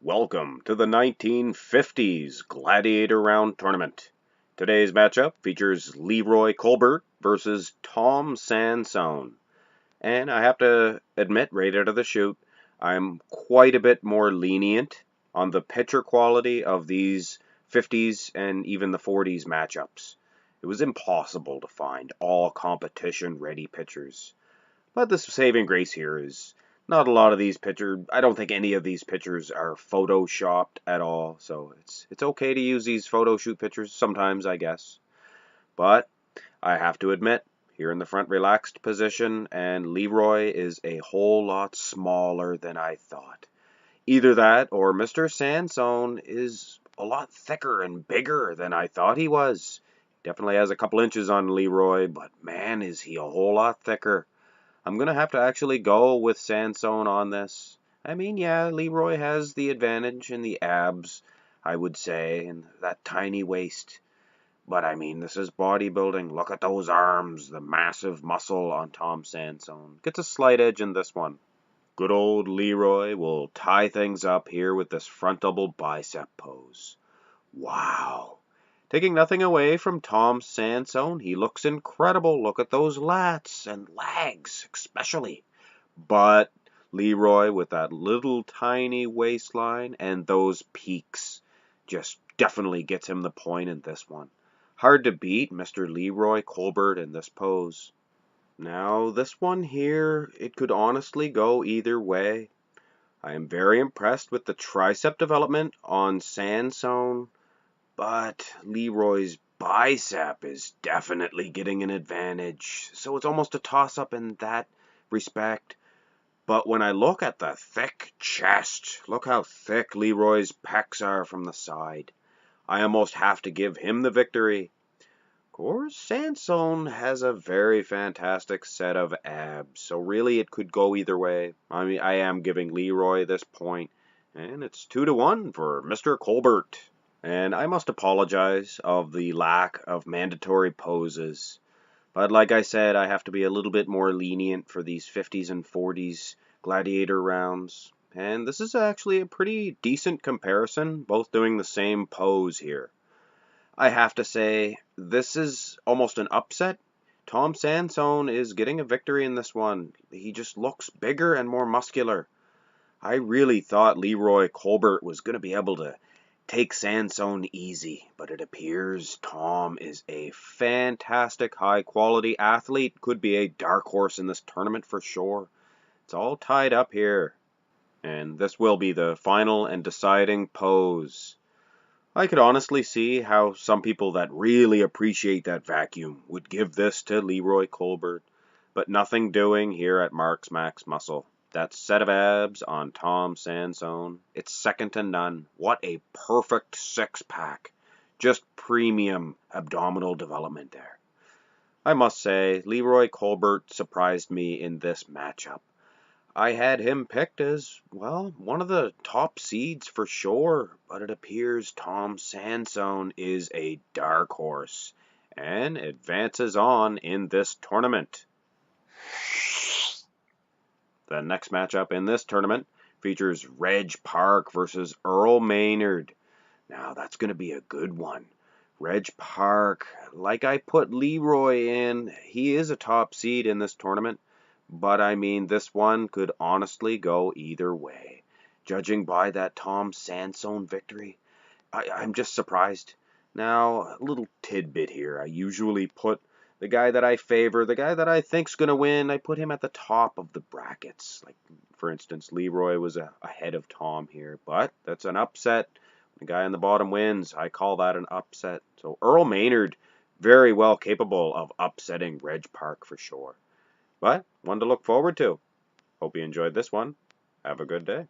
Welcome to the 1950s Gladiator Round Tournament. Today's matchup features Leroy Colbert versus Tom Sansone. And I have to admit, right out of the chute, I'm quite a bit more lenient on the pitcher quality of these 50s and even the 40s matchups. It was impossible to find all competition-ready pitchers. But the saving grace here is not a lot of these pitchers. I don't think any of these pitchers are photoshopped at all. So it's okay to use these photo shoot pictures sometimes, I guess. But I have to admit, here in the front relaxed position, and Leroy is a whole lot smaller than I thought. Either that or Mr. Sansone is a lot thicker and bigger than I thought he was. Definitely has a couple inches on Leroy, but man, is he a whole lot thicker. I'm going to have to actually go with Sansone on this. I mean, yeah, Leroy has the advantage in the abs, I would say, and that tiny waist. But I mean, this is bodybuilding. Look at those arms, the massive muscle on Tom Sansone. Gets a slight edge in this one. Good old Leroy will tie things up here with this front double bicep pose. Wow. Taking nothing away from Tom Sansone, he looks incredible. Look at those lats and legs, especially. But Leroy, with that little tiny waistline and those peaks, just definitely gets him the point in this one. Hard to beat Mr. Leroy Colbert in this pose. Now, this one here, it could honestly go either way. I am very impressed with the tricep development on Sansone. But Leroy's bicep is definitely getting an advantage, so it's almost a toss-up in that respect. But when I look at the thick chest, look how thick Leroy's pecs are from the side. I almost have to give him the victory. Of course, Sansone has a very fantastic set of abs, so really it could go either way. I mean, I am giving Leroy this point, and it's 2-1 for Mr. Colbert. And I must apologize of the lack of mandatory poses. But like I said, I have to be a little bit more lenient for these 50s and 40s gladiator rounds. And this is actually a pretty decent comparison, both doing the same pose here. I have to say, this is almost an upset. Tom Sansone is getting a victory in this one. He just looks bigger and more muscular. I really thought Leroy Colbert was going to be able to take Sansone easy, but it appears Tom is a fantastic high-quality athlete, could be a dark horse in this tournament for sure. It's all tied up here, and this will be the final and deciding pose. I could honestly see how some people that really appreciate that vacuum would give this to Leroy Colbert, but nothing doing here at Mark's Max Muscle. That set of abs on Tom Sansone, it's second to none. What a perfect six-pack. Just premium abdominal development there. I must say, Leroy Colbert surprised me in this matchup. I had him picked as, well, one of the top seeds for sure, but it appears Tom Sansone is a dark horse and advances on in this tournament. The next matchup in this tournament features Reg Park versus Earl Maynard. Now, that's going to be a good one. Reg Park, like I put Leroy in, he is a top seed in this tournament. But, I mean, this one could honestly go either way. Judging by that Tom Sansone victory, I'm just surprised. Now, a little tidbit here. I usually put the guy that I favor, the guy that I think's going to win, I put him at the top of the brackets. Like, for instance, Leroy was ahead of Tom here. But that's an upset. The guy on the bottom wins. I call that an upset. So Earl Maynard, very well capable of upsetting Reg Park for sure. But one to look forward to. Hope you enjoyed this one. Have a good day.